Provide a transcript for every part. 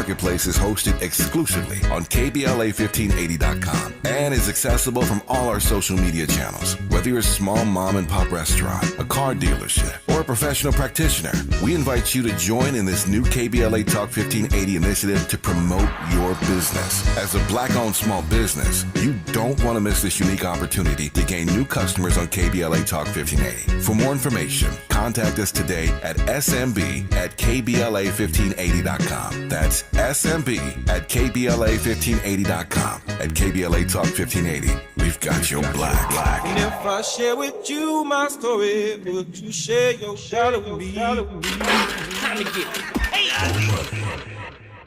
Marketplace is hosted exclusively on KBLA1580.com and is accessible from all our social media channels. Whether you're a small mom and pop restaurant, a car dealership, or a professional practitioner, we invite you to join in this new KBLA Talk 1580 initiative to promote your business. As a Black-owned small business, you don't want to miss this unique opportunity to gain new customers on KBLA Talk 1580. For more information, contact us today at smb@kbla1580.com. That's smb@kbla1580.com. At KBLA Talk 1580, we've got your black. And if I share with you my story, would you share your shadow with me? Time to get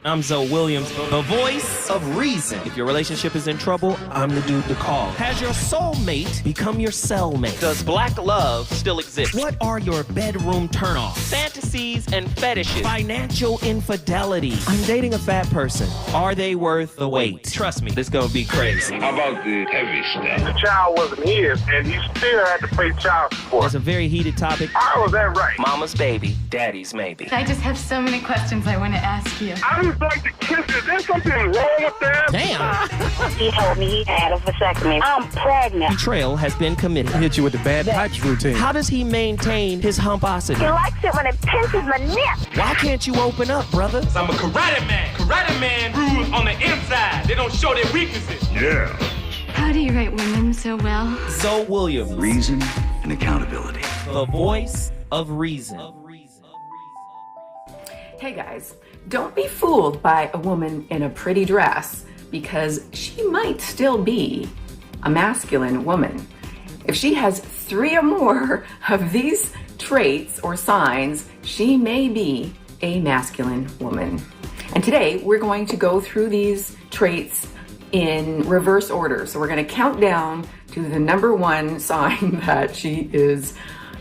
I'm Zoe Williams, the voice of reason. If your relationship is in trouble, I'm the dude to call. Has your soulmate become your cellmate? Does black love still exist? What are your bedroom turnoffs? Fantasies and fetishes. Financial infidelity. I'm dating a fat person. Are they worth the wait? Trust me, this gonna be crazy. How about the heavy stuff? The child wasn't his, and he still had to pay child support. It's a very heated topic. How was that right? Mama's baby, daddy's maybe. I just have so many questions I want to ask you. I just like to kiss you. Is there something wrong with that? Damn. He told me he had a vasectomy. I'm pregnant. Betrayal has been committed. Hit you with the bad pipes routine. How does he maintain his humposity? He likes it when it pinches my neck. Why can't you open up, brother? I'm a karate man. Karate man rules on the inside. They don't show their weaknesses. Yeah. How do you write women so well? Zoe Williams, Reason and accountability. the voice of reason. Hey guys, don't be fooled by a woman in a pretty dress because she might still be a masculine woman. If she has 3 or more of these traits or signs, she may be a masculine woman. And today we're going to go through these traits in reverse order. So we're going to count down to the number 1 sign that she is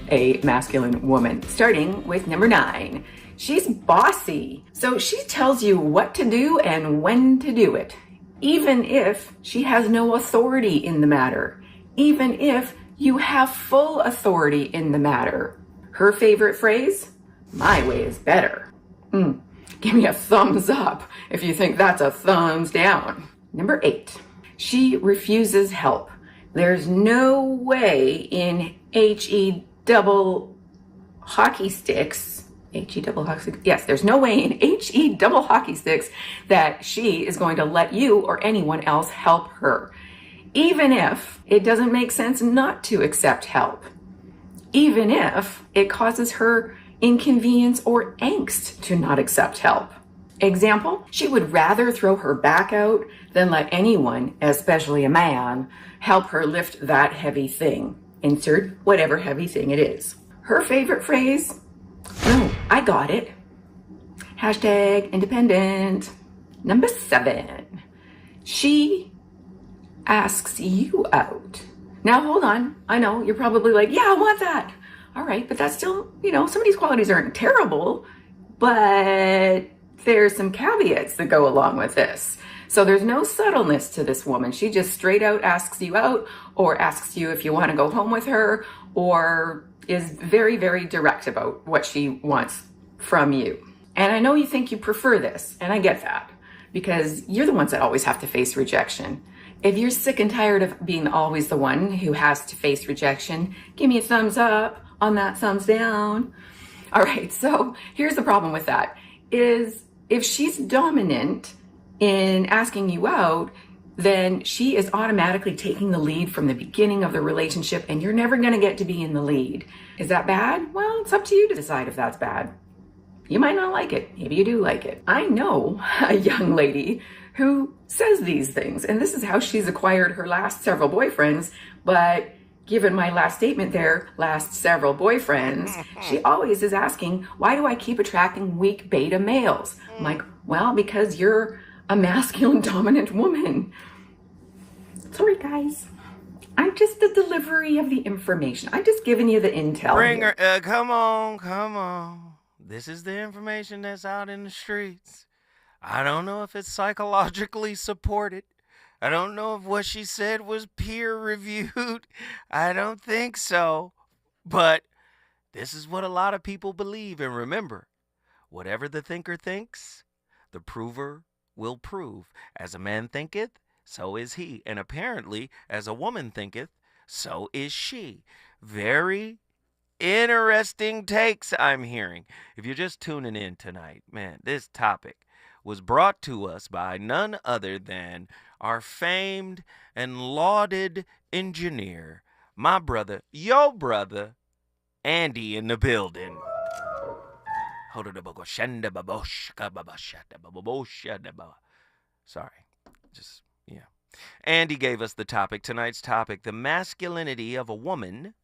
a masculine woman, starting with number 9. She's bossy. So she tells you what to do and when to do it, even if she has no authority in the matter, even if you have full authority in the matter. Her favorite phrase? My way is better. Give me a thumbs up if you think that's a thumbs down. Number 8, she refuses help. There's no way in HE double hockey sticks, yes, there's no way in HE double hockey sticks that she is going to let you or anyone else help her, even if it doesn't make sense not to accept help, even if it causes her inconvenience or angst to not accept help. Example, she would rather throw her back out than let anyone, especially a man, help her lift that heavy thing. Insert whatever heavy thing it is. Her favorite phrase? No, I got it. Hashtag independent. Number 7, she asks you out. Now hold on. I know you're probably like, yeah, I want that. All right, but that's still, some of these qualities aren't terrible, but there's some caveats that go along with this. So there's no subtleness to this woman. She just straight out asks you out or asks you if you want to go home with her, or is very, very direct about what she wants from you. And I know you think you prefer this, and I get that, because you're the ones that always have to face rejection. If you're sick and tired of being always the one who has to face rejection, give me a thumbs up on that thumbs down. All right, so here's the problem with that, is if she's dominant in asking you out, then she is automatically taking the lead from the beginning of the relationship, and you're never going to get to be in the lead. Is that bad? Well, it's up to you to decide if that's bad. You might not like it. Maybe you do like it. I know a young lady who says these things, and this is how she's acquired her last several boyfriends, but given my last statement there, last several boyfriends, she always is asking, why do I keep attracting weak beta males? I'm like, well, because you're a masculine dominant woman. Sorry, guys. I'm just the delivery of the information. I'm just giving you the intel. Bring her, come on. This is the information that's out in the streets. I don't know if it's psychologically supported. I don't know if what she said was peer reviewed. I don't think so. But this is what a lot of people believe. And remember, whatever the thinker thinks, The prover will prove. As a man thinketh, so is he. And apparently, as a woman thinketh, so is she. Very interesting takes I'm hearing. If you're just tuning in tonight, man, this topic was brought to us by none other than our famed and lauded engineer, my brother, your brother, Andy in the building. Sorry. Just, yeah. Andy gave us the topic, tonight's topic, the masculinity of a woman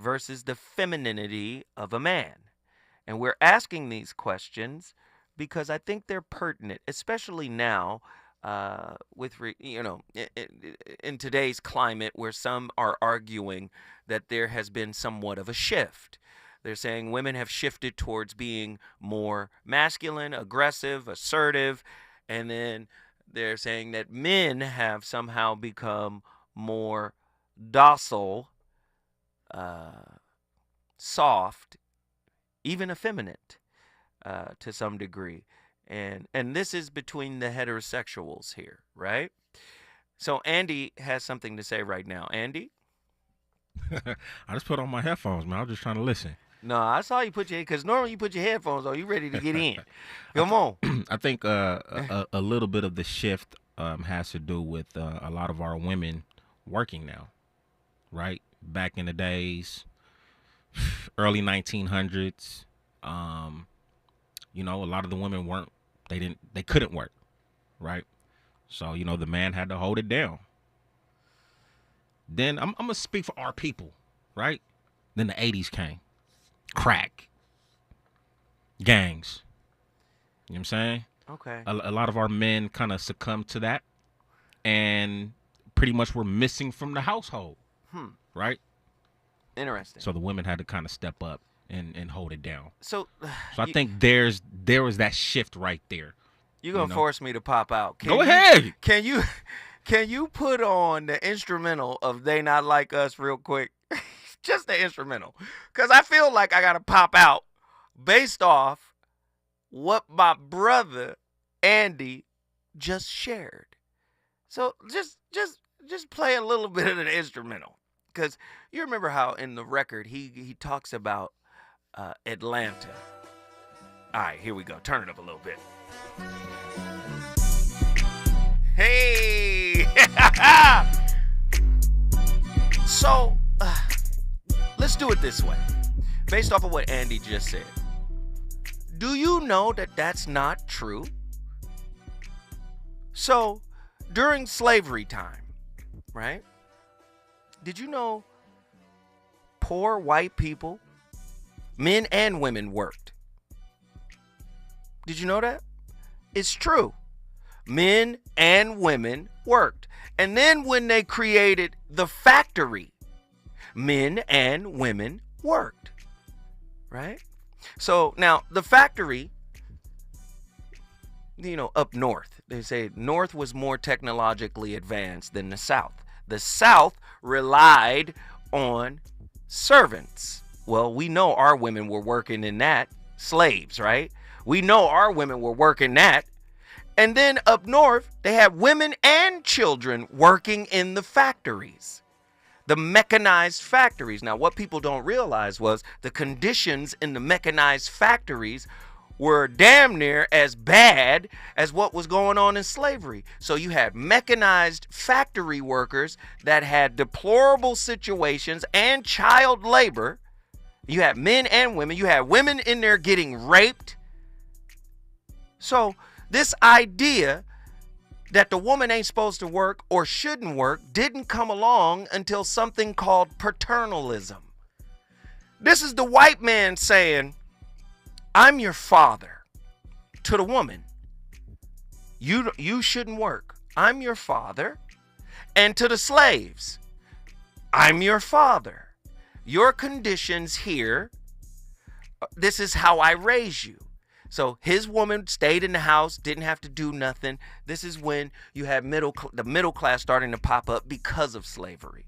versus the femininity of a man. And we're asking these questions because I think they're pertinent, especially now in today's climate where some are arguing that there has been somewhat of a shift. They're saying women have shifted towards being more masculine, aggressive, assertive, and then they're saying that men have somehow become more docile, soft, even effeminate to some degree. And this is between the heterosexuals here, right? So Andy has something to say right now. Andy? I just put on my headphones, man. I was just trying to listen. No, I saw you put your, because normally you put your headphones on. You ready to get in. Come on. I think a little bit of the shift has to do with a lot of our women working now, right? Back in the days, early 1900s, a lot of the women they couldn't work, right? So, the man had to hold it down. Then I'm going to speak for our people, right? Then the 80s came. Crack. Gangs. You know what I'm saying? Okay. A lot of our men kind of succumbed to that and pretty much were missing from the household. Right? Interesting. So the women had to kind of step up and hold it down. So I think there was that shift right there. You're going to force me to pop out. Go ahead. Can you put on the instrumental of They Not Like Us real quick? Just the instrumental. Because I feel like I got to pop out based off what my brother Andy just shared. So just play a little bit of the instrumental. Because you remember how in the record he talks about Atlanta. All right, here we go. Turn it up a little bit. Hey! So, let's do it this way. Based off of what Andy just said. Do you know that that's not true? So, during slavery time, right? Did you know poor white people, men and women, worked? Did you know that? It's true. Men and women worked. And then when they created the factory, men and women worked. Right? So now the factory, up north, they say north was more technologically advanced than the south. The south relied on servants. Well, we know our women were working in that. Slaves, right? We know our women were working that. And then up north, they had women and children working in the factories, the mechanized factories. Now, what people don't realize was the conditions in the mechanized factories were damn near as bad as what was going on in slavery. So you had mechanized factory workers that had deplorable situations and child labor. You had men and women. You had women in there getting raped. So this idea that the woman ain't supposed to work or shouldn't work didn't come along until something called paternalism. This is the white man saying, I'm your father, to the woman. You shouldn't work. I'm your father. And to the slaves, I'm your father. Your conditions here, this is how I raise you. So his woman stayed in the house, didn't have to do nothing. This is when you had the middle class starting to pop up because of slavery.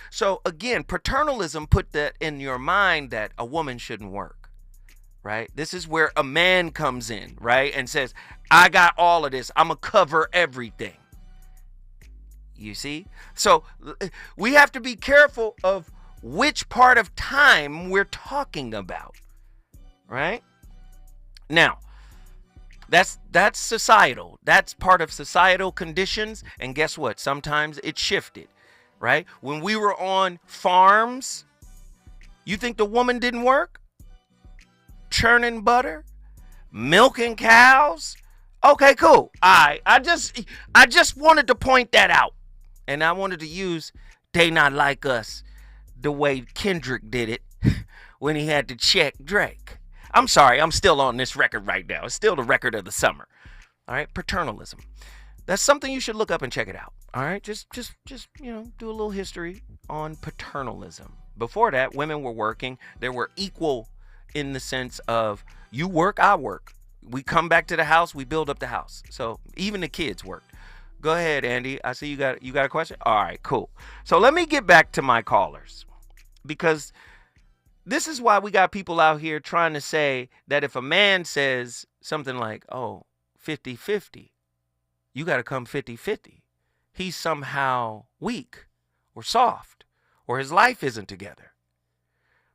So again, paternalism put that in your mind that a woman shouldn't work, right? This is where a man comes in, right? And says, I got all of this. I'm going to cover everything. You see? So we have to be careful of which part of time we're talking about, right? Now, that's societal. That's part of societal conditions. And guess what? Sometimes it shifted, right? When we were on farms, you think the woman didn't work? Churning butter, milking cows. Okay, cool. I just wanted to point that out. And I wanted to use They Not Like Us the way Kendrick did it when he had to check Drake. I'm sorry, I'm still on this record right now. It's still the record of the summer. All right, paternalism. That's something you should look up and check it out. All right, just do a little history on paternalism. Before that, women were working. They were equal in the sense of you work, I work. We come back to the house, we build up the house. So even the kids worked. Go ahead, Andy. I see you got a question? All right, cool. So let me get back to my callers, because this is why we got people out here trying to say that if a man says something like, oh, 50-50, you got to come 50-50. He's somehow weak or soft or his life isn't together.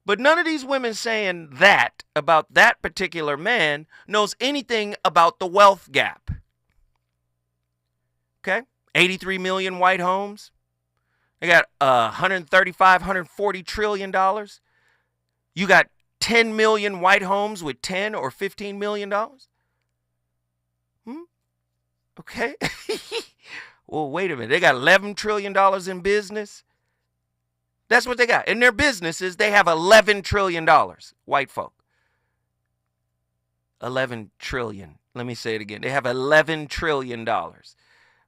But none of these women saying that about that particular man knows anything about the wealth gap. Okay? 83 million white homes. They got 140 trillion dollars. You got 10 million white homes with 10 or 15 million dollars. Okay. Well, wait a minute. They got 11 trillion dollars in business. That's what they got. In their businesses, they have 11 trillion dollars. White folk. 11 trillion. Let me say it again. They have 11 trillion dollars.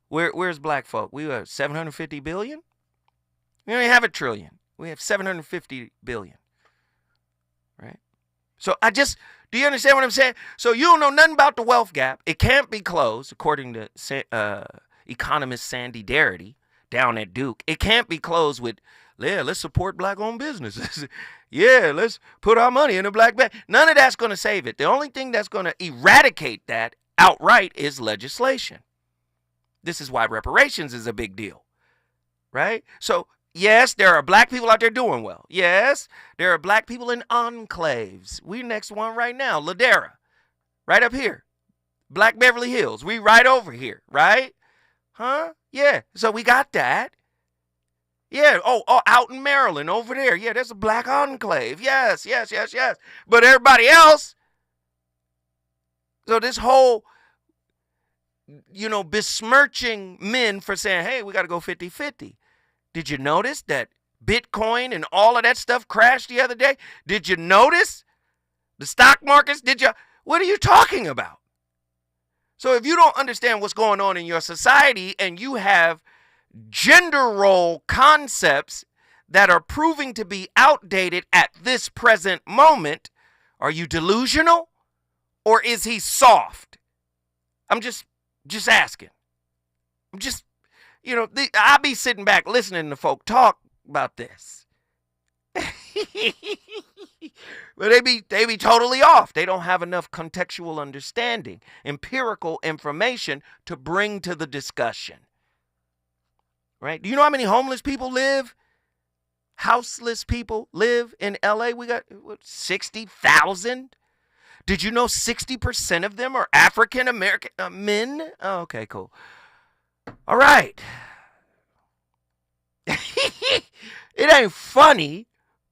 Where's black folk? We have 750 billion? We don't have a trillion. We have 750 billion. Right? So do you understand what I'm saying? So you don't know nothing about the wealth gap. It can't be closed, according to economist Sandy Darity down at Duke. It can't be closed with, yeah, let's support black-owned businesses. Yeah, let's put our money in a black bank. None of that's going to save it. The only thing that's going to eradicate that outright is legislation. This is why reparations is a big deal, right? So, yes, there are black people out there doing well. Yes, there are black people in enclaves. We next one right now, Ladera, right up here. Black Beverly Hills, we right over here, right? Huh? Yeah, so we got that. Yeah, oh, out in Maryland, over there. Yeah, there's a black enclave. Yes. But everybody else, so this whole, besmirching men for saying, hey, we got to go 50-50. Did you notice that Bitcoin and all of that stuff crashed the other day? Did you notice the stock markets? What are you talking about? So if you don't understand what's going on in your society and you have gender role concepts that are proving to be outdated at this present moment, are you delusional or is he soft? I'm just asking. I'll be sitting back listening to folk talk about this. But they be totally off. They don't have enough contextual understanding, empirical information to bring to the discussion. Right? Do you know how many homeless people live? Houseless people live in LA? We got 60,000. Did you know 60% of them are African American men? Oh, okay, cool. All right. It ain't funny,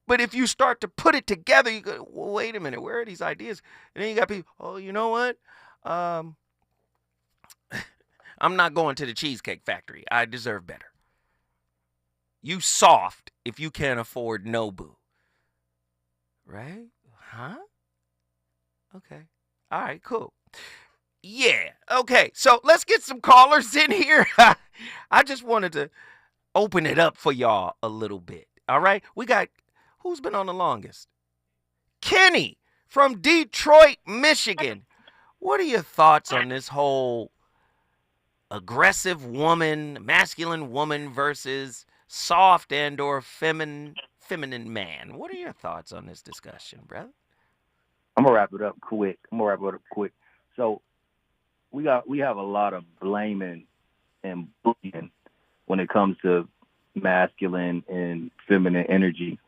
but if you start to put it together, you go, well, wait a minute, where are these ideas? And then you got people, oh, you know what? I'm not going to the Cheesecake Factory. I deserve better. You soft if you can't afford Nobu. Right? Huh? Okay. All right, cool. Yeah. Okay. So let's get some callers in here. I just wanted to open it up for y'all a little bit. All right. We got, who's been on the longest? Kenny from Detroit, Michigan. What are your thoughts on this whole aggressive woman, masculine woman versus soft and or feminine man? What are your thoughts on this discussion, brother? I'm gonna wrap it up quick. So we have a lot of blaming and bullying when it comes to masculine and feminine energy.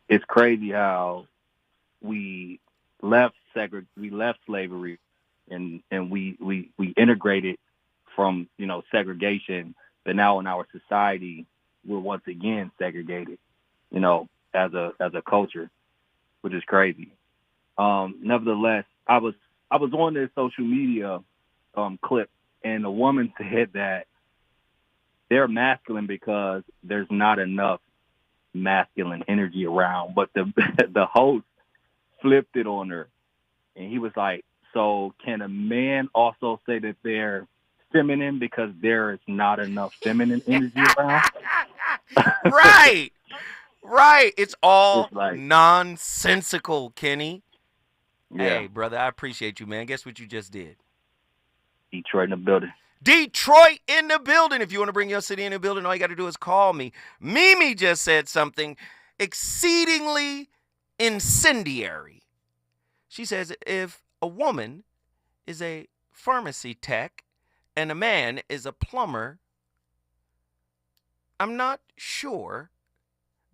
It's crazy how we left slavery and we integrated from, segregation, but now in our society we're once again segregated, as a culture, which is crazy. Nevertheless, I was on this social media clip, and a woman said that they're masculine because there's not enough masculine energy around. But the host flipped it on her, and he was like, so can a man also say that they're feminine because there is not enough feminine energy around? Right. It's all nonsensical, Kenny. Yeah. Hey, brother, I appreciate you, man. Guess what you just did? Detroit in the building. Detroit in the building. If you want to bring your city in the building, all you got to do is call me. Mimi just said something exceedingly incendiary. She says if a woman is a pharmacy tech and a man is a plumber, I'm not sure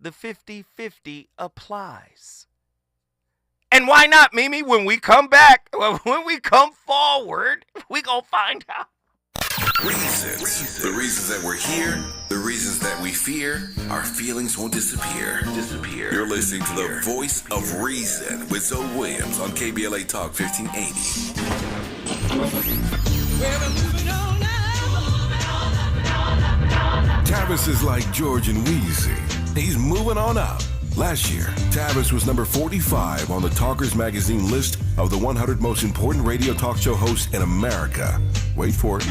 the 50-50 applies. And why not, Mimi? When we come back, when we come forward, we gonna find out. Reasons. The reasons that we're here, the reasons that we fear, our feelings won't disappear. You're listening to the voice of reason with Zoe Williams on KBLA Talk 1580. Tavis is like George and Wheezy. He's moving on up. Last year, Tavis was number 45 on the Talkers magazine list of the 100 most important radio talk show hosts in America. Wait for it.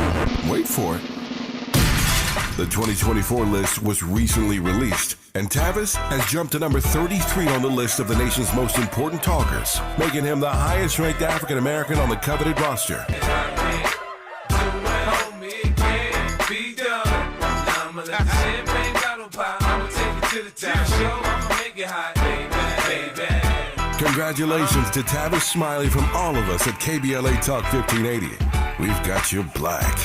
The 2024 list was recently released, and Tavis has jumped to number 33 on the list of the nation's most important talkers, making him the highest-ranked African American on the coveted roster. Congratulations to Tavis Smiley from all of us at KBLA Talk 1580. We've got you black.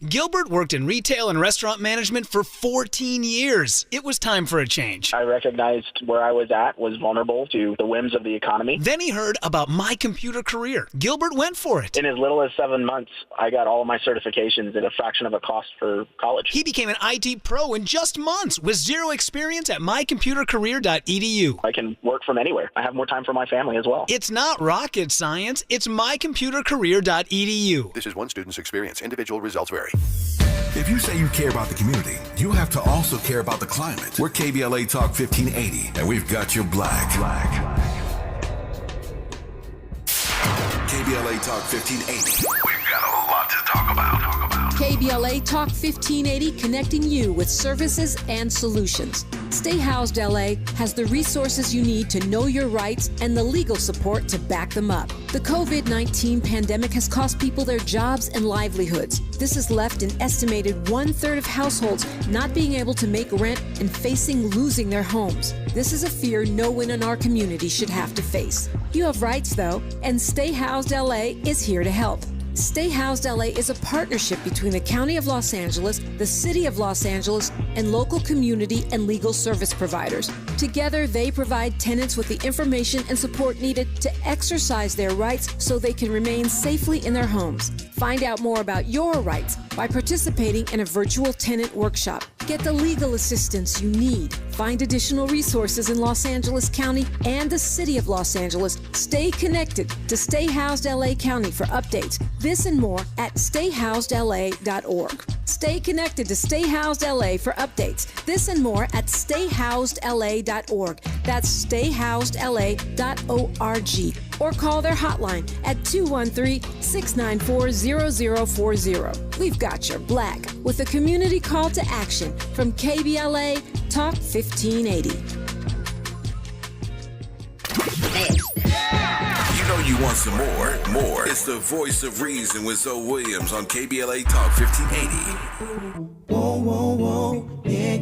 Gilbert worked in retail and restaurant management for 14 years. It was time for a change. I recognized where I was at was vulnerable to the whims of the economy. Then he heard about My Computer Career. Gilbert went for it. In as little as 7 months, I got all of my certifications at a fraction of a cost for college. He became an IT pro in just months with zero experience at mycomputercareer.edu. I can work from anywhere. I have more time for my family as well. It's not rocket science. It's mycomputercareer.edu. This is one student's experience. Individual results vary. If you say you care about the community, you have to also care about the climate. We're KBLA Talk 1580, and we've got your black. KBLA Talk 1580. We've got a lot to talk about. KBLA Talk 1580, connecting you with services and solutions. Stay Housed LA has the resources you need to know your rights and the legal support to back them up. The COVID-19 pandemic has cost people their jobs and livelihoods. This has left an estimated 1/3 of households not being able to make rent and facing losing their homes. This is a fear no one in our community should have to face. You have rights, though, and Stay Housed LA is here to help. Stay Housed LA is a partnership between the County of Los Angeles, the City of Los Angeles, and local community and legal service providers. Together, they provide tenants with the information and support needed to exercise their rights so they can remain safely in their homes. Find out more about your rights by participating in a virtual tenant workshop. Get the legal assistance you need. Find additional resources in Los Angeles County and the City of Los Angeles. Stay connected to Stay Housed LA County for updates. This and more at stayhousedla.org. Stay connected to Stay Housed LA for updates. This and more at stayhousedla.org. That's stayhousedla.org. Or call their hotline at 213-694-0040. We've got your black with a community call to action from KBLA Talk 1580. You know you want some more. It's the voice of reason with Zoe Williams on KBLA Talk 1580. Whoa, whoa, whoa, yeah.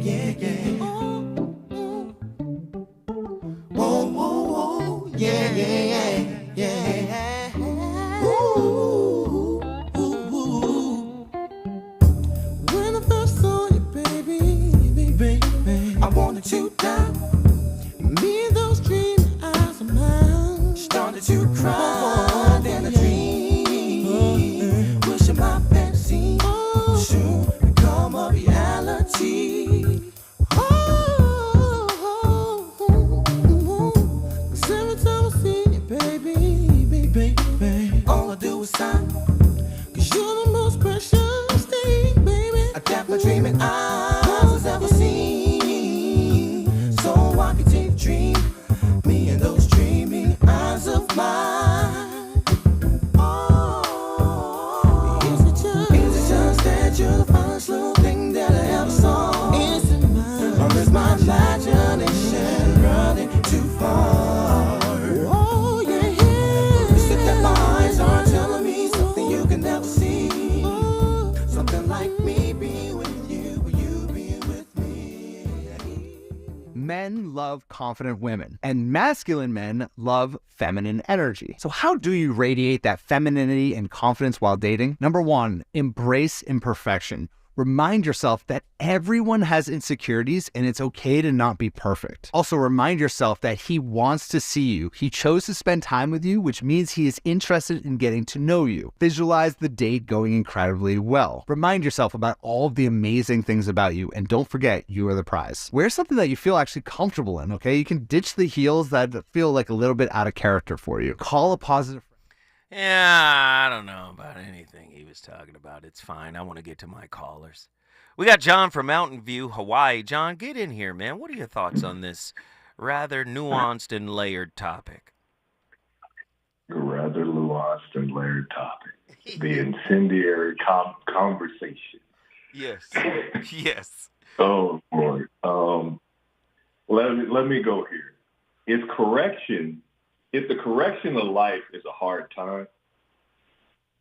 harder to cry than a dream. Wishing my fantasy soon become a reality. Cause every time I see you, baby, all I do is sigh. Cause you're the most precious thing, baby, that my dreaming eyes has ever seen. So I can take a dream, me and those dreaming eyes of mine. Oh, is it just that you're the finest little thing that I ever saw? Is it mine? Or is my imagination running too far? Oh, yeah, yeah. Is it that my eyes are telling me something you can never see? Something like me being with you, or you being with me. Men love confident women, and masculine men love feminine energy. So how do you radiate that femininity and confidence while dating? Number one, embrace imperfection. Remind yourself that everyone has insecurities and it's okay to not be perfect. Also, remind yourself that he wants to see you. He chose to spend time with you, which means he is interested in getting to know you. Visualize the date going incredibly well. Remind yourself about all of the amazing things about you, and don't forget, you are the prize. Wear something that you feel actually comfortable in, okay? You can ditch the heels that feel like a little bit out of character for you. Call a positive. Yeah, I don't know about anything he was talking about. It's fine. I want to get to my callers. We got John from Mountain View, Hawaii. John, get in here, man. What are your thoughts on this rather nuanced and layered topic? Rather nuanced and layered topic. The incendiary conversation. Yes. Yes. Oh, Lord. Let me go here. If the correction of life is a hard time,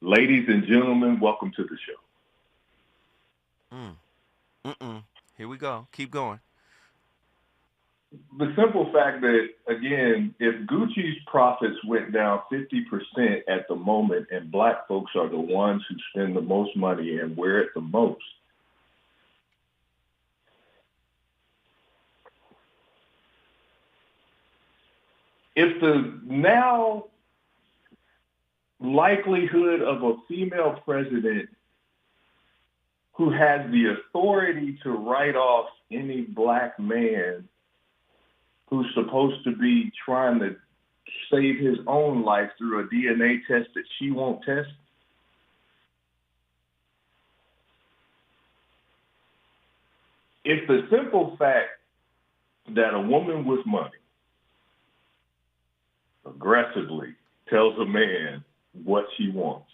ladies and gentlemen, welcome to the show. Here we go. Keep going. The simple fact that, again, if Gucci's profits went down 50% at the moment and black folks are the ones who spend the most money and wear it the most, if the now likelihood of a female president who has the authority to write off any black man who's supposed to be trying to save his own life through a DNA test that she won't test, if the simple fact that a woman with money aggressively tells a man what she wants,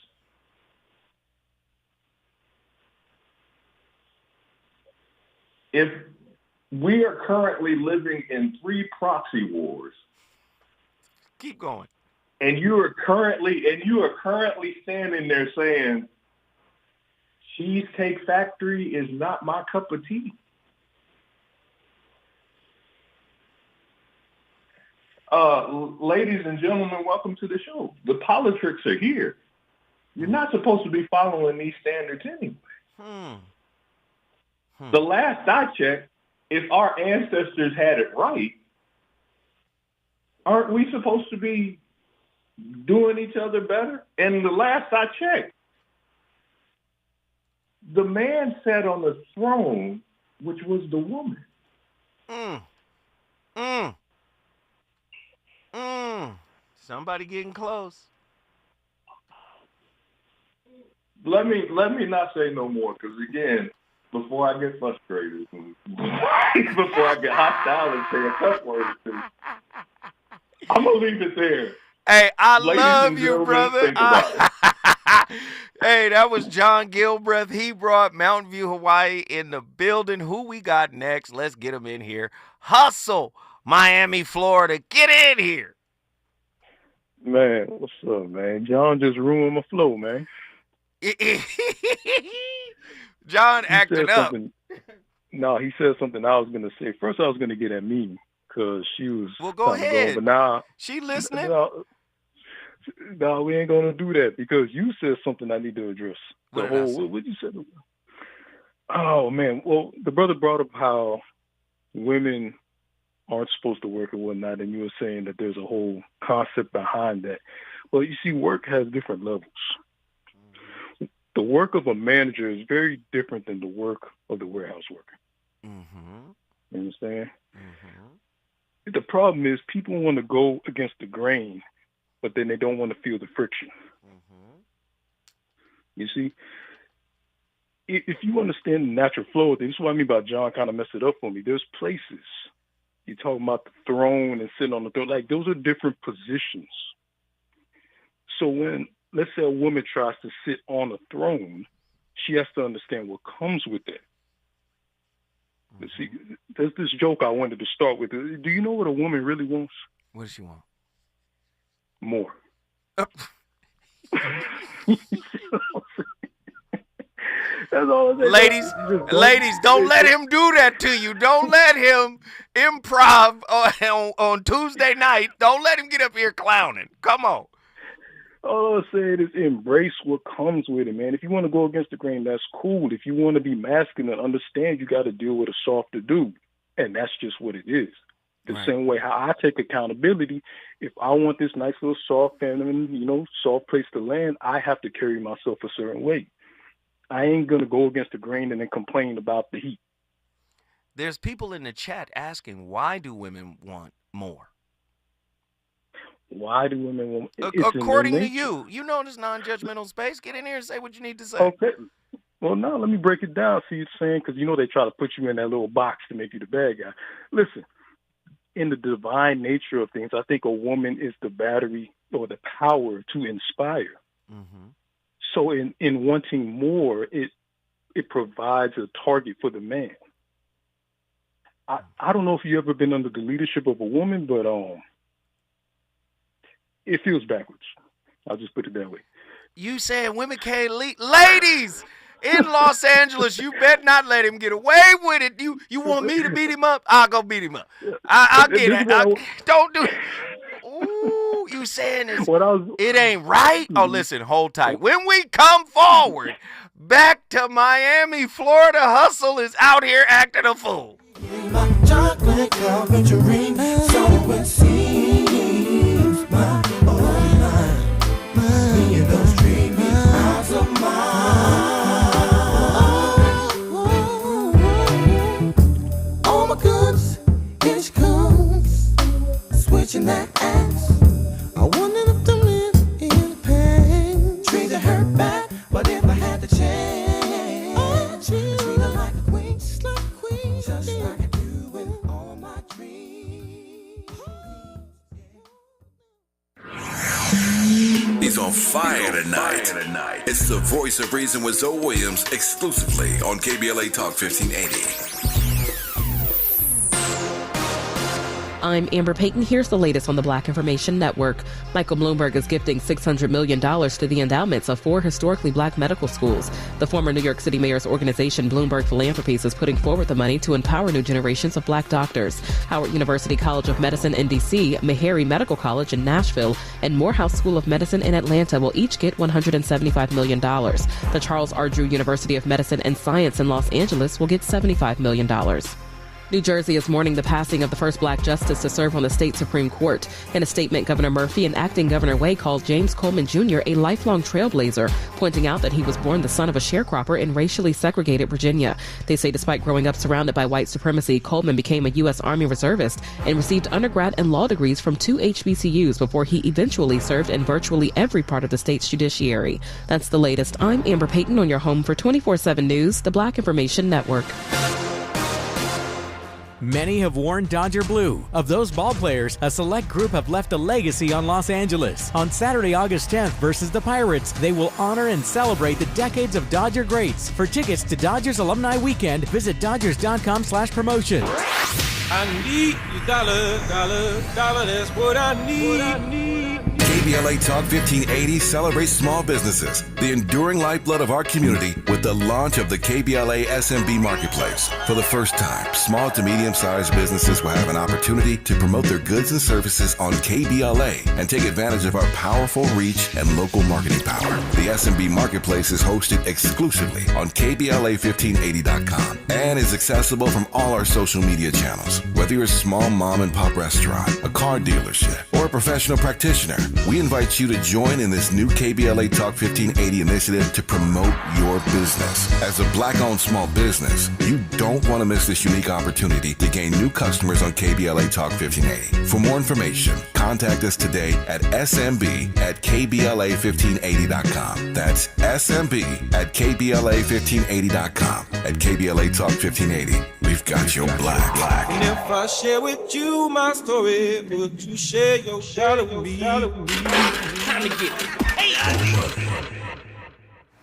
if we are currently living in 3 proxy wars, keep going, and you are currently standing there saying Cheesecake Factory is not my cup of tea, ladies and gentlemen, welcome to the show. The politics are here. You're not supposed to be following these standards anyway. The last I checked, if our ancestors had it right, aren't we supposed to be doing each other better? And the last I checked, the man sat on the throne, which was the woman. Somebody getting close. Let me not say no more, because again, before I get frustrated, before I get hostile and say a cuss word or two, I'm gonna leave it there. Hey, I Ladies love you, brother. Hey, that was John Gilbreth. He brought Mountain View, Hawaii in the building. Who we got next? Let's get him in here. Hustle, Miami, Florida. Get in here. Man, what's up, man? John just ruined my flow, man. John acting up. No, he said something I was going to say. First, I was going to get at me because she was. Well, go ahead. But now she listening. No, we ain't going to do that because you said something I need to address. What you said? Oh man, well, the brother brought up how women aren't supposed to work and whatnot, and you were saying that there's a whole concept behind that. Well, you see, work has different levels. The work of a manager is very different than the work of the warehouse worker. Mm-hmm. You understand? Mm-hmm. The problem is people want to go against the grain, but then they don't want to feel the friction. Mm-hmm. You see, if you understand the natural flow, this is what I mean by John kind of messed it up for me. There's places. You're talking about the throne and sitting on the throne. Like, those are different positions. So when, let's say, a woman tries to sit on a throne, she has to understand what comes with that. Mm-hmm. See, there's this joke I wanted to start with. Do you know what a woman really wants? What does she want? More. That's all I'm saying. Ladies, don't let him do that to you. Don't let him improv on Tuesday night. Don't let him get up here clowning. Come on. All I'm saying is embrace what comes with it, man. If you want to go against the grain, that's cool. If you want to be masculine, understand you got to deal with a softer dude. And that's just what it is. The same way how I take accountability. If I want this nice little soft, feminine, soft place to land, I have to carry myself a certain way. I ain't going to go against the grain and then complain about the heat. There's people in the chat asking, why do women want more? Why do women want more? According to you. You know this non-judgmental space. Get in here and say what you need to say. Okay. Well, now let me break it down. See, you're saying, because they try to put you in that little box to make you the bad guy. Listen, in the divine nature of things, I think a woman is the battery or the power to inspire. Mm-hmm. So in wanting more, it provides a target for the man. I don't know if you've ever been under the leadership of a woman, but it feels backwards. I'll just put it that way. You said women can't lead. Ladies in Los Angeles, you better not let him get away with it. You want me to beat him up? I'll go beat him up. I'll get it. Don't do it. Ooh, you saying it ain't right? Oh, listen, hold tight. When we come forward, back to Miami, Florida, Hustle is out here acting a fool. My chocolate covered dream, so it seems my own mind. Me and those dreamy eyes of mine. Oh my goodness, here she comes, switching that ass. I wondered if to live in the pain, treated her bad, but if I had the chance, treat her like a queen, just like a queen, just like I do in all my dreams. He's on fire tonight. It's the Voice of Reason with Zoe Williams, exclusively on KBLA Talk 1580. I'm Amber Payton. Here's the latest on the Black Information Network. Michael Bloomberg is gifting $600 million to the endowments of 4 historically black medical schools. The former New York City mayor's organization, Bloomberg Philanthropies, is putting forward the money to empower new generations of black doctors. Howard University College of Medicine in D.C., Meharry Medical College in Nashville, and Morehouse School of Medicine in Atlanta will each get $175 million. The Charles R. Drew University of Medicine and Science in Los Angeles will get $75 million. New Jersey is mourning the passing of the first black justice to serve on the state Supreme Court. In a statement, Governor Murphy and Acting Governor Way called James Coleman Jr. a lifelong trailblazer, pointing out that he was born the son of a sharecropper in racially segregated Virginia. They say despite growing up surrounded by white supremacy, Coleman became a U.S. Army reservist and received undergrad and law degrees from 2 HBCUs before he eventually served in virtually every part of the state's judiciary. That's the latest. I'm Amber Payton on your home for 24/7 News, the Black Information Network. Many have worn Dodger blue. Of those ball players, a select group have left a legacy on Los Angeles. On Saturday, August 10th versus the Pirates, they will honor and celebrate the decades of Dodger greats. For tickets to Dodgers Alumni Weekend, visit Dodgers.com/promotions. I need you, dollar, that's what I need. KBLA Talk 1580 celebrates small businesses, the enduring lifeblood of our community, with the launch of the KBLA SMB Marketplace. For the first time, small to medium-sized businesses will have an opportunity to promote their goods and services on KBLA and take advantage of our powerful reach and local marketing power. The SMB Marketplace is hosted exclusively on KBLA1580.com and is accessible from all our social media channels. Whether you're a small mom and pop restaurant, a car dealership, or a professional practitioner, we invite you to join in this new KBLA Talk 1580 initiative to promote your business. As a Black-owned small business, you don't want to miss this unique opportunity to gain new customers on KBLA Talk 1580. For more information, contact us today at smb@kbla1580.com. That's smb@kbla1580.com. At KBLA Talk 1580, we've got your black. And if I share with you my story, would you share your shadow with me? Time to get paid.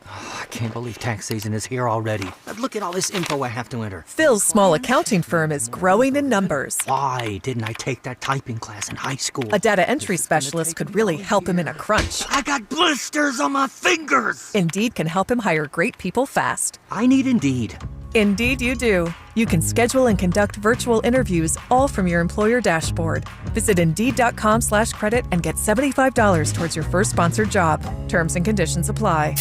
I can't believe tax season is here already. Look at all this info I have to enter. Phil's small accounting firm is growing in numbers. Why didn't I take that typing class in high school? A data entry specialist could really help him in a crunch. I got blisters on my fingers! Indeed can help him hire great people fast. I need Indeed. Indeed you do. You can schedule and conduct virtual interviews all from your employer dashboard. Visit Indeed.com/credit and get $75 towards your first sponsored job. Terms and conditions apply.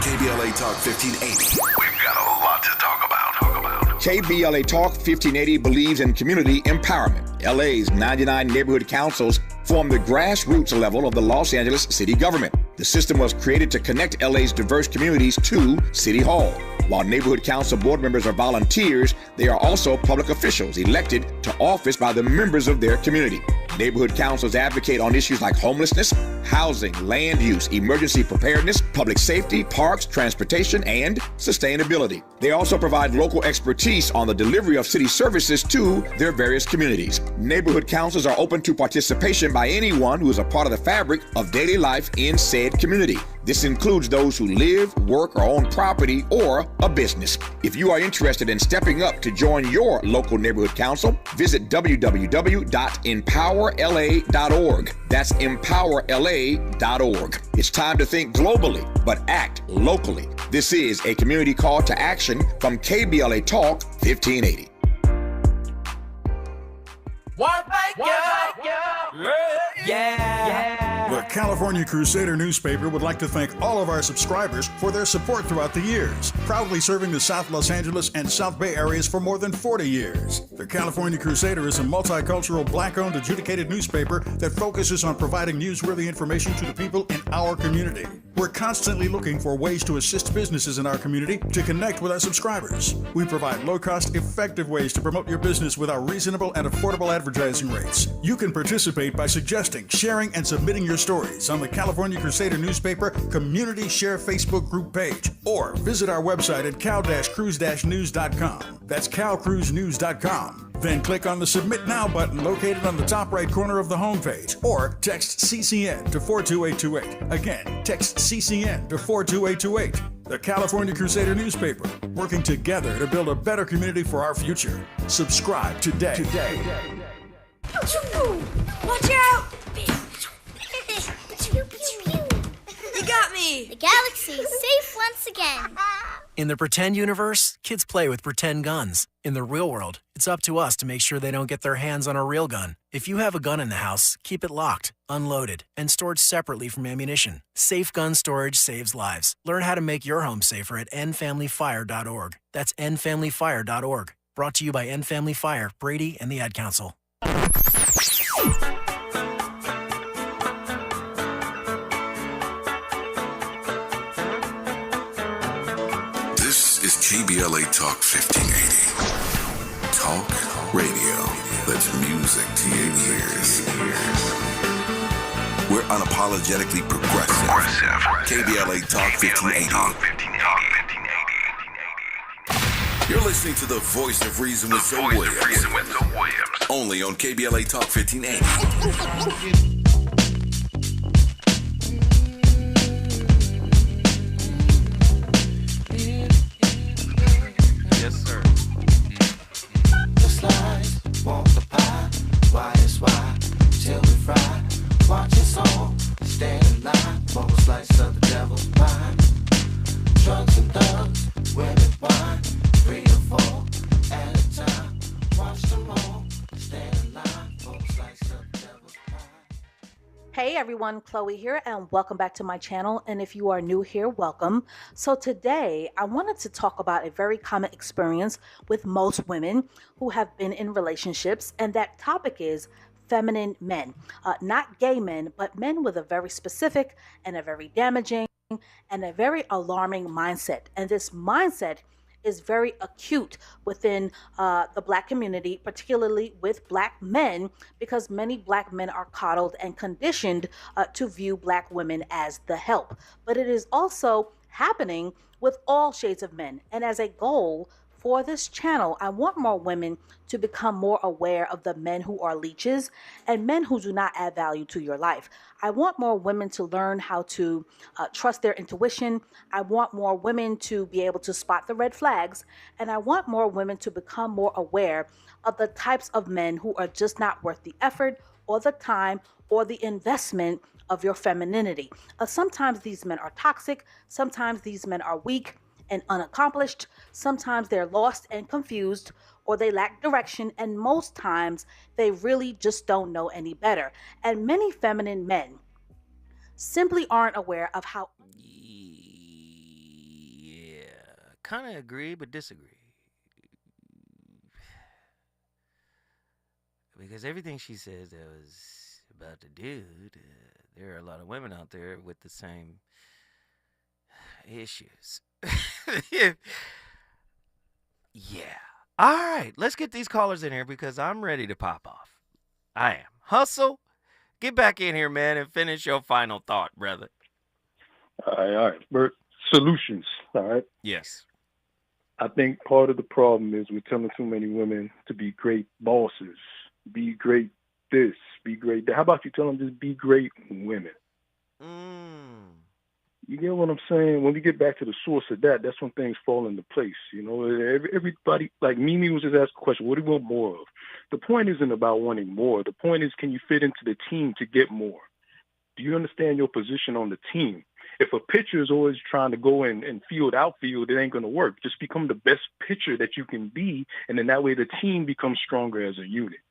KBLA Talk 1580. We've got a lot to talk about. KBLA Talk 1580 believes in community empowerment. LA's 99 neighborhood councils form the grassroots level of the Los Angeles city government. The system was created to connect LA's diverse communities to City Hall. While neighborhood council board members are volunteers, they are also public officials elected to office by the members of their community. Neighborhood councils advocate on issues like homelessness, housing, land use, emergency preparedness, public safety, parks, transportation, and sustainability. They also provide local expertise on the delivery of city services to their various communities. Neighborhood councils are open to participation by anyone who is a part of the fabric of daily life in said community. This includes those who live, work, or own property or a business. If you are interested in stepping up to join your local neighborhood council, visit www.empowerla.org. That's empowerla.org. It's time to think globally, but act locally. This is a community call to action from KBLA Talk 1580. The California Crusader newspaper would like to thank all of our subscribers for their support throughout the years, proudly serving the South Los Angeles and South Bay areas for more than 40 years. The California Crusader is a multicultural, Black-owned, adjudicated newspaper that focuses on providing newsworthy information to the people in our community. We're constantly looking for ways to assist businesses in our community to connect with our subscribers. We provide low-cost, effective ways to promote your business with our reasonable and affordable advertising rates. You can participate by suggesting, sharing, and submitting your stories on the California Crusader newspaper Community Share Facebook group page, or visit our website at cal-cruise-news.com. That's calcruisenews.com. Then click on the Submit Now button located on the top right corner of the homepage, or text CCN to 42828. Again, text CCN to 42828. The California Crusader newspaper, working together to build a better community for our future. Subscribe today. Watch out! You got me! The galaxy is safe once again. In the pretend universe, kids play with pretend guns. In the real world, it's up to us to make sure they don't get their hands on a real gun. If you have a gun in the house, keep it locked, unloaded, and stored separately from ammunition. Safe gun storage saves lives. Learn how to make your home safer at endfamilyfire.org. That's endfamilyfire.org. Brought to you by End Family Fire, Brady, and the Ad Council. This is KBLA Talk 1580. Talk radio that's music to your ears. We're unapologetically progressive. KBLA Talk 1580. You're listening to the Voice of Reason with Zoe Williams. Only on KBLA Talk 1580. Why, till we fry, watch us all Hey everyone, Chloe here, and welcome back to my channel. And if you are new here, welcome. So today I wanted to talk about a very common experience with most women who have been in relationships, and that topic is feminine men. Not gay men, but men with a very specific and a very damaging and a very alarming mindset. And this mindset is very acute within the Black community, particularly with Black men, because many Black men are coddled and conditioned to view Black women as the help. But it is also happening with all shades of men. And as a goal for this channel, I want more women to become more aware of the men who are leeches and men who do not add value to your life. I want more women to learn how to trust their intuition. I want more women to be able to spot the red flags. And I want more women to become more aware of the types of men who are just not worth the effort or the time or the investment of your femininity. Sometimes these men are toxic. Sometimes these men are weak and unaccomplished. Sometimes they're lost and confused, or they lack direction, and most times they really just don't know any better. And many feminine men simply aren't aware of how... Yeah, kind of agree but disagree. Because everything she says that was about the dude, there are a lot of women out there with the same issues. Yeah. All right, let's get these callers in here because I'm ready to pop off. I am. Hustle, get back in here, man, and finish your final thought, brother. All right. Bert, solutions, all right? Yes. I think part of the problem is we're telling too many women to be great bosses, be great this, be great that. How about you tell them just be great women? You get what I'm saying? When we get back to the source of that, that's when things fall into place. You know, everybody, like Mimi was just asking a question, what do you want more of? The point isn't about wanting more. The point is, can you fit into the team to get more? Do you understand your position on the team? If a pitcher is always trying to go in and outfield, it ain't going to work. Just become the best pitcher that you can be, and then that way the team becomes stronger as a unit.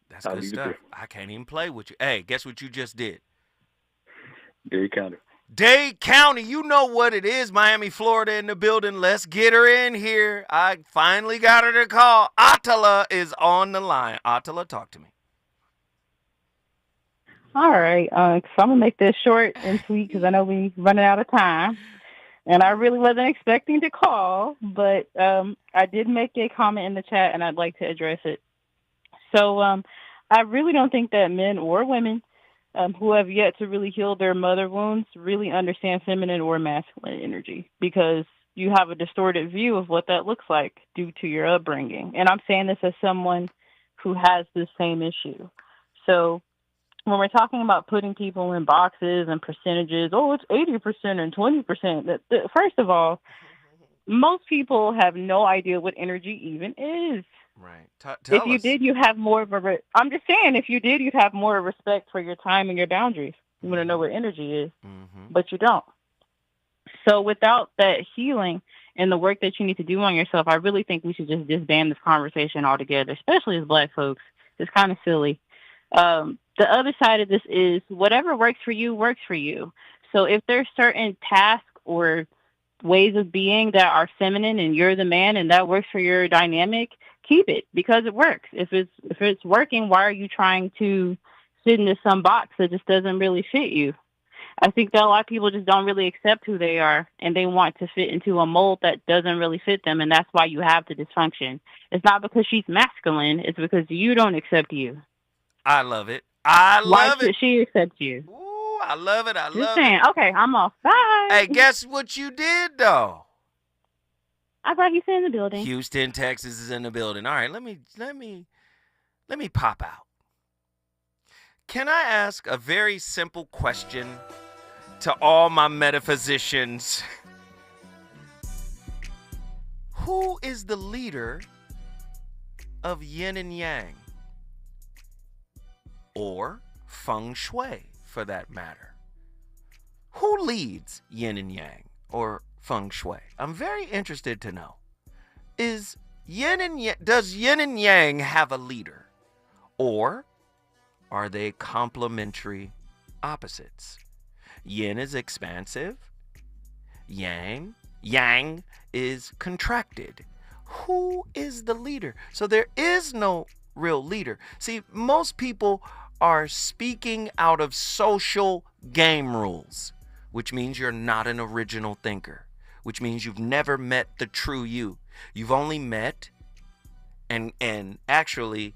That's good stuff. I can't even play with you. Hey, guess what you just did? Dade County. Dade County, you know what it is. Miami, Florida in the building. Let's get her in here. I finally got her to call. Attila is on the line. Attila, talk to me. All right. So I'm going to make this short and sweet because I know we're running out of time. And I really wasn't expecting to call, but I did make a comment in the chat, and I'd like to address it. So I really don't think that men or women who have yet to really heal their mother wounds really understand feminine or masculine energy, because you have a distorted view of what that looks like due to your upbringing. And I'm saying this as someone who has this same issue. So when we're talking about putting people in boxes and percentages, it's 80% and 20%. First of all, most people have no idea what energy even is. Right. If you did, you have more of a... I'm just saying, if you did, you'd have more respect for your time and your boundaries. You want to know what energy is, but you don't. So without that healing and the work that you need to do on yourself, I really think we should just disband this conversation altogether, especially as Black folks. It's kind of silly. The other side of this is whatever works for you works for you. So if there's certain tasks or ways of being that are feminine and you're the man and that works for your dynamic, keep it because it works. If it's working, why are you trying to fit into some box that just doesn't really fit you? I think that a lot of people just don't really accept who they are, and they want to fit into a mold that doesn't really fit them, and that's why you have the dysfunction. It's not because she's masculine, it's because you don't accept you. I love it. I love Why it. should she accept you? Ooh, I love it. I Just love saying. it. Okay, I'm off. Bye. Hey, guess what you did, though? I brought you in the building. Houston, Texas is in the building. All right, let me pop out. Can I ask a very simple question to all my metaphysicians? Who is the leader of yin and yang? Or feng shui, for that matter? Who leads yin and yang or feng shui? I'm very interested to know. Does yin and yang have a leader? Or are they complementary opposites? Yin is expansive. Yang is contracted. Who is the leader? So there is no real leader. See, most people are speaking out of social game rules, which means you're not an original thinker, which means you've never met the true you. You've only met and actually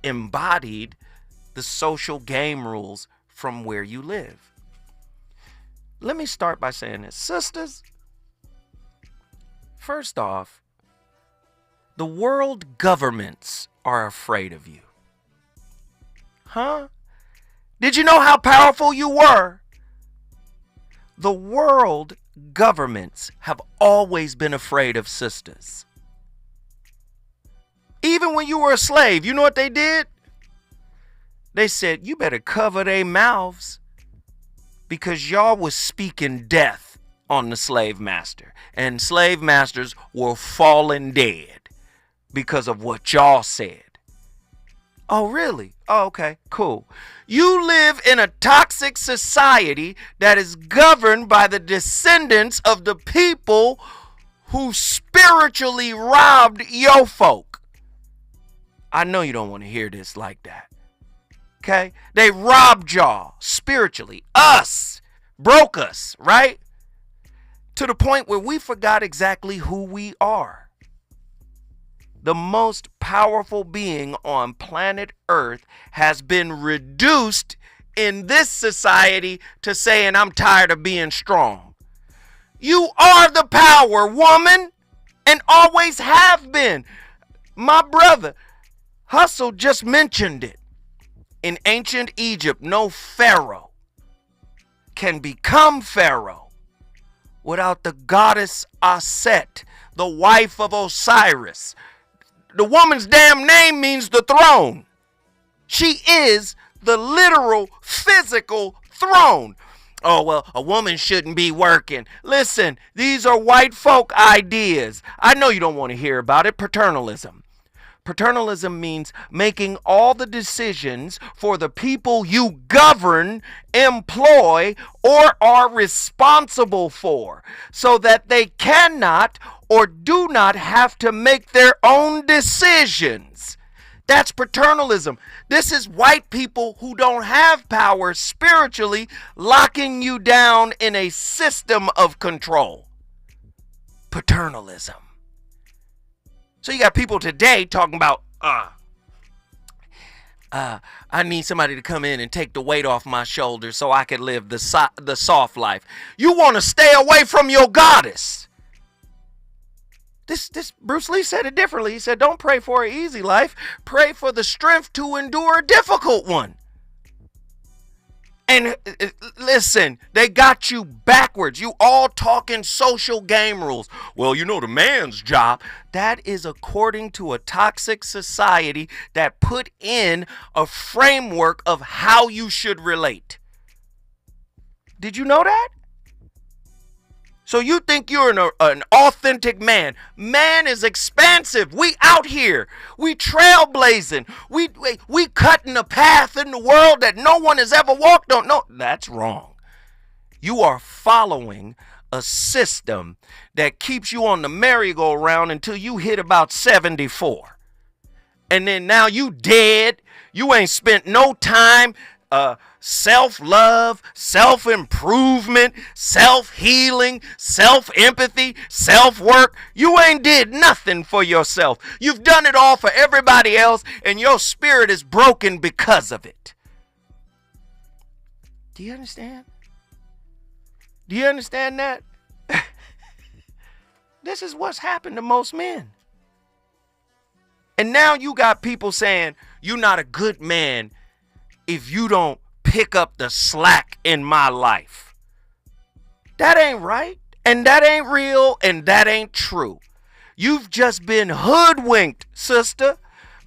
embodied the social game rules from where you live. Let me start by saying this. Sisters, first off, the world governments are afraid of you. Huh? Did you know how powerful you were? The world governments have always been afraid of sisters. Even when you were a slave, you know what they did? They said, you better cover their mouths because y'all was speaking death on the slave master. And slave masters were falling dead because of what y'all said. Oh, really? Oh, okay, cool. You live in a toxic society that is governed by the descendants of the people who spiritually robbed your folk. I know you don't want to hear this like that. Okay? They robbed y'all spiritually. Us. Broke us, right? To the point where we forgot exactly who we are. The most powerful being on planet Earth has been reduced in this society to saying, I'm tired of being strong. You are the power, woman, and always have been. My brother, Hustle just mentioned it. In ancient Egypt, no pharaoh can become pharaoh without the goddess Aset, the wife of Osiris. The woman's damn name means the throne. She is the literal physical throne. Oh, well, a woman shouldn't be working. Listen, these are white folk ideas. I know you don't want to hear about it. Paternalism. Paternalism means making all the decisions for the people you govern, employ, or are responsible for, so that they cannot or do not have to make their own decisions. That's paternalism. This is white people who don't have power spiritually locking you down in a system of control. Paternalism. So you got people today talking about, I need somebody to come in and take the weight off my shoulders so I can live the soft life. You want to stay away from your goddess. This Bruce Lee said it differently. He said, don't pray for an easy life. Pray for the strength to endure a difficult one. And listen, they got you backwards. You all talking social game rules. Well, you know, the man's job. That is according to a toxic society that put in a framework of how you should relate. Did you know that? So you think you're an authentic man. Man is expansive. We out here. We trailblazing. We cutting a path in the world that no one has ever walked on. No, that's wrong. You are following a system that keeps you on the merry-go-round until you hit about 74. And then now you dead. You ain't spent no time self-love, self-improvement, self-healing, self-empathy, self-work. You ain't did nothing for yourself. You've done it all for everybody else, and your spirit is broken because of it. Do you understand? Do you understand that? This is what's happened to most men. And now you got people saying, you're not a good man if you don't pick up the slack in my life. That ain't right, and that ain't real, and that ain't true. You've just been hoodwinked, sister,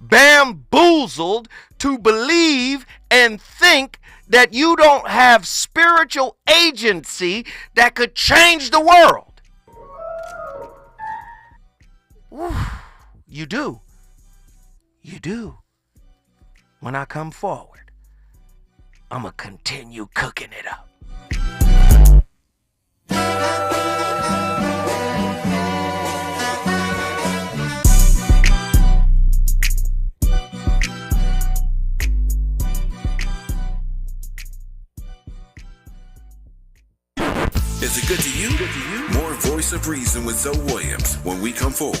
bamboozled to believe and think that you don't have spiritual agency that could change the world. You do. You do. When I come forward. I'ma continue cooking it up. Is it good to you? More Voice of Reason with Zoe Williams when we come forward.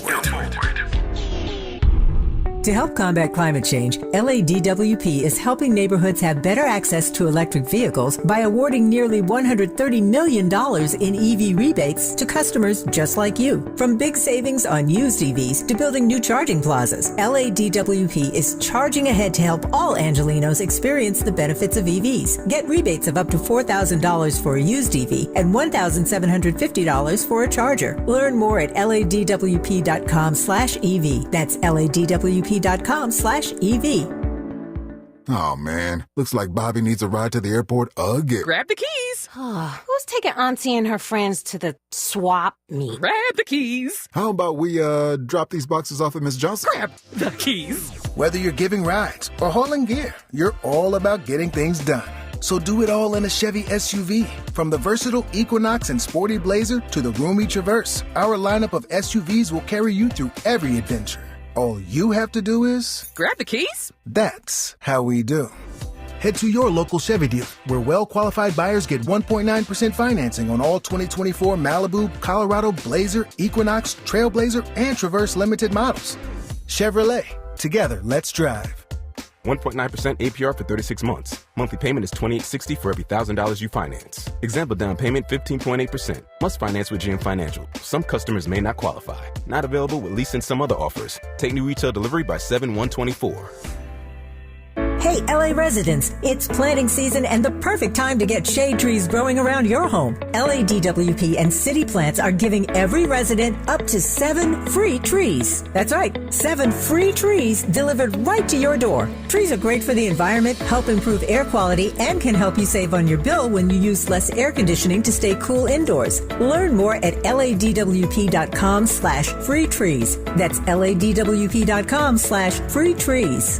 To help combat climate change, LADWP is helping neighborhoods have better access to electric vehicles by awarding nearly $130 million in EV rebates to customers just like you. From big savings on used EVs to building new charging plazas, LADWP is charging ahead to help all Angelenos experience the benefits of EVs. Get rebates of up to $4,000 for a used EV and $1,750 for a charger. Learn more at ladwp.com/EV. That's ladwp.com/EV. Oh man, looks like Bobby needs a ride to the airport again. Grab the keys. Who's taking Auntie and her friends to the swap meet? Grab the keys. How about we drop these boxes off at Miss Johnson? Grab the keys. Whether you're giving rides or hauling gear, you're all about getting things done. So do it all in a Chevy SUV. From the versatile Equinox and sporty Blazer to the roomy Traverse, our lineup of SUVs will carry you through every adventure. All you have to do is... grab the keys? That's how we do. Head to your local Chevy dealer, where well-qualified buyers get 1.9% financing on all 2024 Malibu, Colorado, Blazer, Equinox, Trailblazer, and Traverse Limited models. Chevrolet. Together, let's drive. 1.9% APR for 36 months. Monthly payment is $28.60 for every $1,000 you finance. Example down payment 15.8%. Must finance with GM Financial. Some customers may not qualify. Not available with lease and some other offers. Take new retail delivery by 7/1/24. Hey, LA residents, it's planting season and the perfect time to get shade trees growing around your home. LADWP and City Plants are giving every resident up to 7 free trees. That's right, 7 free trees delivered right to your door. Trees are great for the environment, help improve air quality, and can help you save on your bill when you use less air conditioning to stay cool indoors. Learn more at ladwp.com/free trees. That's ladwp.com/free trees.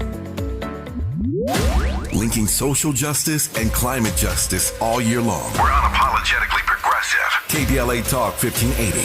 Linking social justice and climate justice all year long. We're unapologetically progressive. KBLA Talk 1580.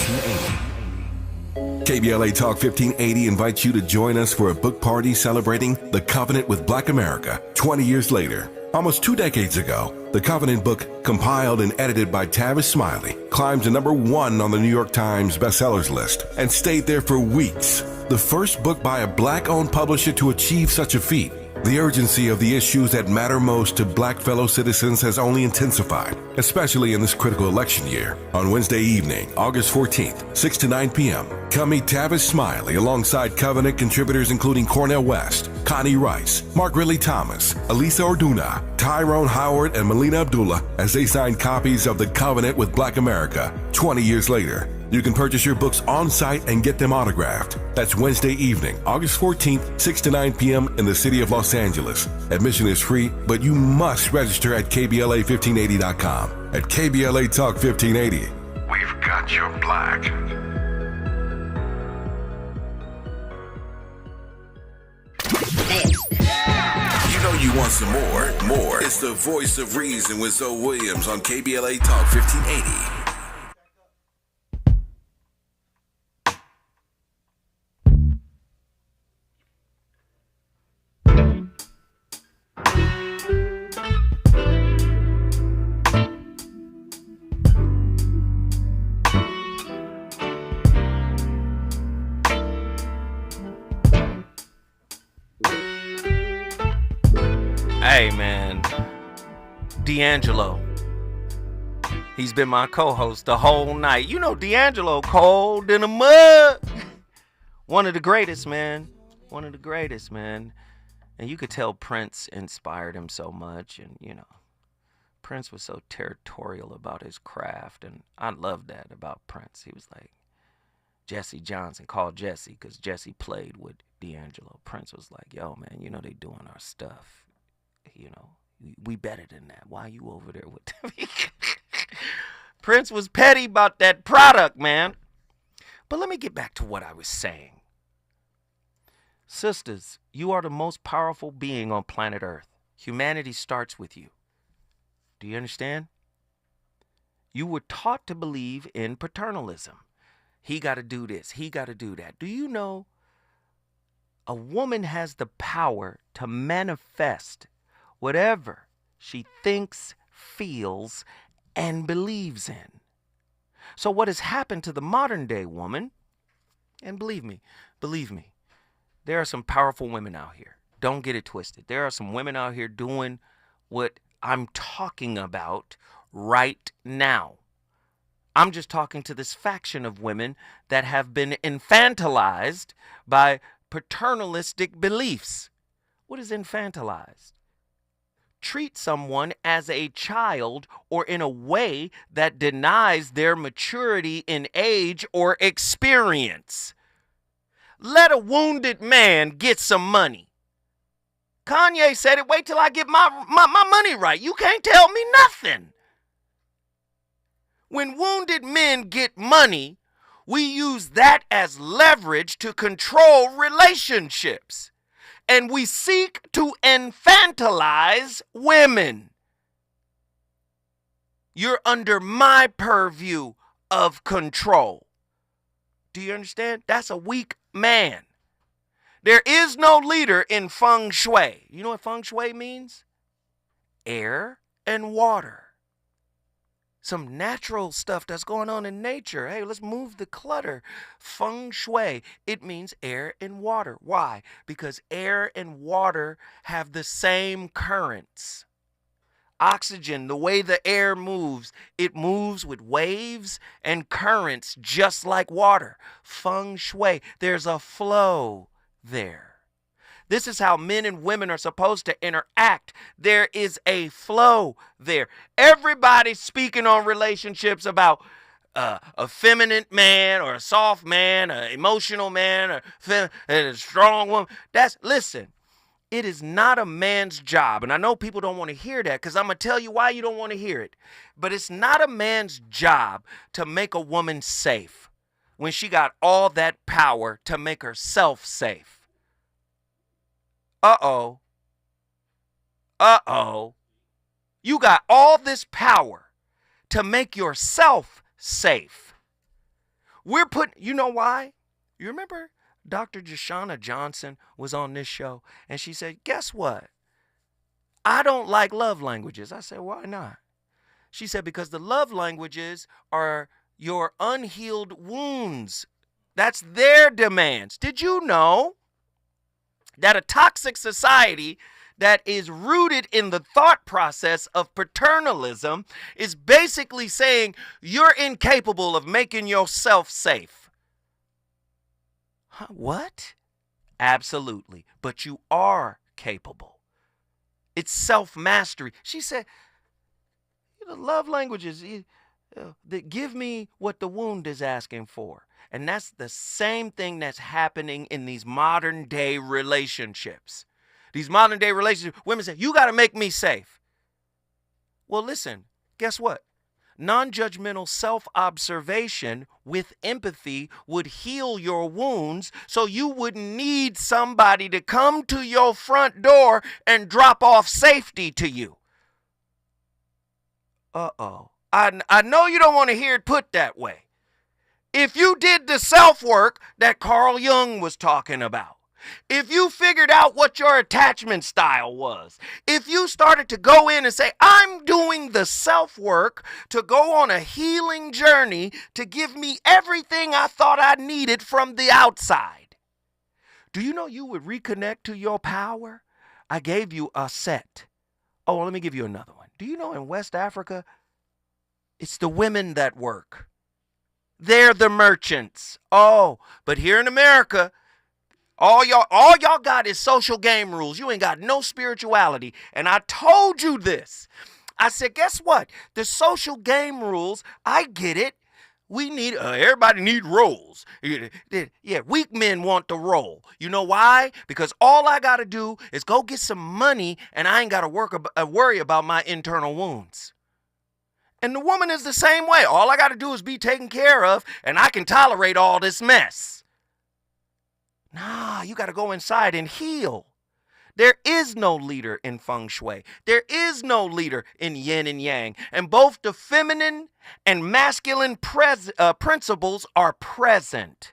KBLA Talk 1580 invites you to join us for a book party celebrating The Covenant with Black America 20 years later. Almost 2 decades ago, the Covenant book, compiled and edited by Tavis Smiley, climbed to #1 on the New York Times bestsellers list and stayed there for weeks. The first book by a Black-owned publisher to achieve such a feat. The urgency of the issues that matter most to Black fellow citizens has only intensified, especially in this critical election year. On Wednesday evening, August 14th, 6 to 9 p.m., come meet Tavis Smiley alongside Covenant contributors including Cornel West, Connie Rice, Mark Ridley Thomas, Elisa Orduna, Tyrone Howard, and Melina Abdullah as they sign copies of The Covenant with Black America 20 years later. You can purchase your books on site and get them autographed. That's Wednesday evening, August 14th, 6 to 9 p.m. in the city of Los Angeles. Admission is free, but you must register at KBLA1580.com. At KBLA Talk 1580. We've got your black. You know you want some more. It's the Voice of Reason with Zoe Williams on KBLA Talk 1580. Hey, man. D'Angelo. He's been my co-host the whole night. You know D'Angelo, cold in the mud. One of the greatest, man. One of the greatest, man. And you could tell Prince inspired him so much. And, you know, Prince was so territorial about his craft. And I loved that about Prince. He was like, Jesse Johnson, called Jesse, because Jesse played with D'Angelo. Prince was like, yo, man, you know they doing our stuff. You know, we better than that. Why you over there with them? Prince was petty about that product, man. But let me get back to what I was saying. Sisters, you are the most powerful being on planet Earth. Humanity starts with you. Do you understand? You were taught to believe in paternalism. He got to do this. He got to do that. Do you know a woman has the power to manifest whatever she thinks, feels, and believes in? So what has happened to the modern day woman, and believe me, there are some powerful women out here. Don't get it twisted. There are some women out here doing what I'm talking about right now. I'm just talking to this faction of women that have been infantilized by paternalistic beliefs. What is infantilized? Treat someone as a child or in a way that denies their maturity in age or experience. Let a wounded man get some money. Kanye said it, wait till I get my money right. You can't tell me nothing. When wounded men get money, we use that as leverage to control relationships. And we seek to infantilize women. You're under my purview of control. Do you understand? That's a weak man. There is no leader in feng shui. You know what feng shui means? Air and water. Some natural stuff that's going on in nature. Hey, let's move the clutter. Feng shui, it means air and water. Why? Because air and water have the same currents. Oxygen, the way the air moves, it moves with waves and currents just like water. Feng shui, there's a flow there. This is how men and women are supposed to interact. There is a flow there. Everybody's speaking on relationships about a feminine man or a soft man, an emotional man, or a strong woman. Listen, it is not a man's job. And I know people don't want to hear that because I'm going to tell you why you don't want to hear it. But it's not a man's job to make a woman safe when she got all that power to make herself safe. Uh-oh. You got all this power to make yourself safe. You know why? You remember Dr. Jashana Johnson was on this show and she said, guess what? I don't like love languages. I said, why not? She said, because the love languages are your unhealed wounds. That's their demands. Did you know that a toxic society that is rooted in the thought process of paternalism is basically saying you're incapable of making yourself safe? Huh, what? Absolutely. But you are capable. It's self-mastery. She said, the love languages that give me what the wound is asking for. And that's the same thing that's happening in these modern day relationships. These modern day relationships, women say, you got to make me safe. Well, listen, guess what? Non-judgmental self-observation with empathy would heal your wounds so you wouldn't need somebody to come to your front door and drop off safety to you. Uh-oh. I know you don't want to hear it put that way. If you did the self-work that Carl Jung was talking about, if you figured out what your attachment style was, if you started to go in and say, I'm doing the self-work to go on a healing journey to give me everything I thought I needed from the outside, do you know you would reconnect to your power? I gave you a set. Oh, let me give you another one. Do you know in West Africa, it's the women that work. They're the merchants. Oh, but here in America, all y'all got is social game rules. You ain't got no spirituality. And I told you this. I said, guess what? The social game rules, I get it. We need, everybody need roles. Yeah, weak men want the role. You know why? Because all I got to do is go get some money and I ain't got to worry about my internal wounds. And the woman is the same way. All I got to do is be taken care of and I can tolerate all this mess. Nah, you got to go inside and heal. There is no leader in feng shui. There is no leader in yin and yang. And both the feminine and masculine principles are present.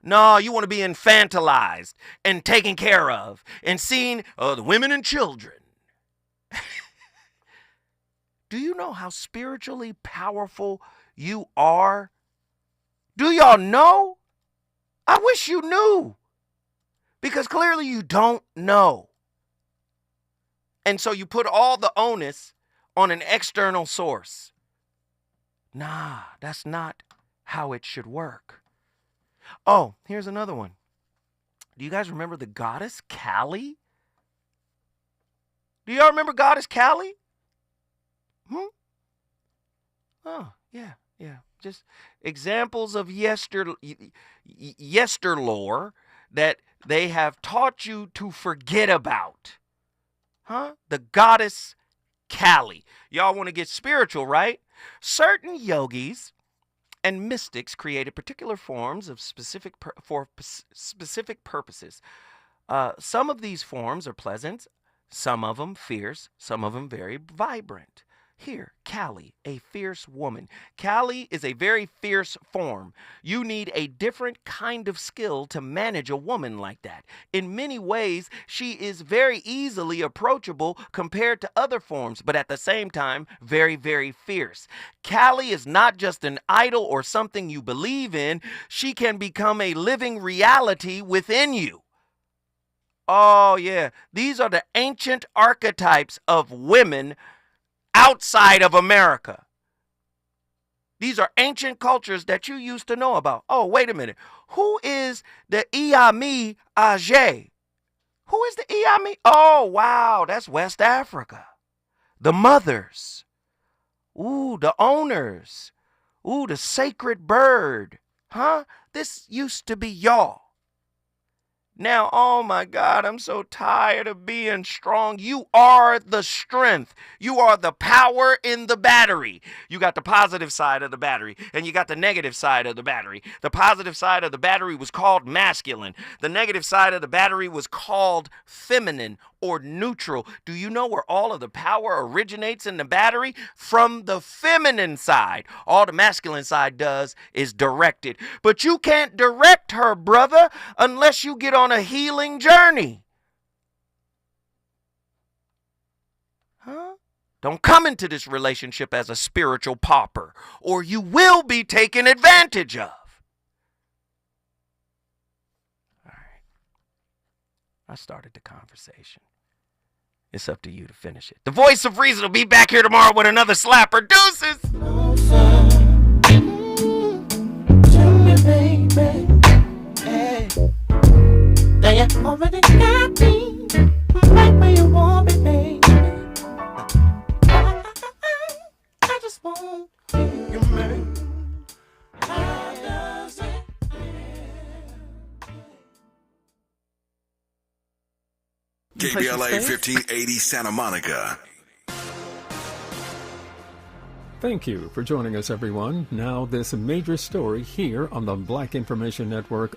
No, you want to be infantilized and taken care of and seen the women and children. Do you know how spiritually powerful you are? Do y'all know? I wish you knew. Because clearly you don't know. And so you put all the onus on an external source. Nah, that's not how it should work. Oh, here's another one. Do you guys remember the goddess Kali? Do y'all remember goddess Kali? Oh, yeah. Just examples of yesterlore that they have taught you to forget about. The goddess Kali. Y'all want to get spiritual, right? Certain yogis and mystics created particular forms of for specific purposes. Some of these forms are pleasant, some of them fierce, some of them very vibrant. Here, Kali, a fierce woman. Kali is a very fierce form. You need a different kind of skill to manage a woman like that. In many ways, she is very easily approachable compared to other forms, but at the same time, very, very fierce. Kali is not just an idol or something you believe in. She can become a living reality within you. Oh, yeah. These are the ancient archetypes of women outside of America. These are ancient cultures that you used to know about. Oh, wait a minute. Who is the Iami Ajay? Who is the Iami? Oh, wow. That's West Africa. The mothers. Ooh, the owners. Ooh, the sacred bird. This used to be y'all. Now, oh my God, I'm so tired of being strong. You are the strength. You are the power in the battery. You got the positive side of the battery, and you got the negative side of the battery. The positive side of the battery was called masculine. The negative side of the battery was called feminine or neutral. Do you know where all of the power originates in the battery? From the feminine side. All the masculine side does is direct it. But you can't direct her, brother, unless you get on a healing journey. Don't come into this relationship as a spiritual pauper, or you will be taken advantage of. All right. I started the conversation. It's up to you to finish it. The voice of reason will be back here tomorrow with another slapper. Deuces! Tell me, baby. Hey. That you already got me right where you want me, baby. I just want you, man. How does it KBLA 1580 Santa Monica. Thank you for joining us, everyone. Now, this major story here on the Black Information Network.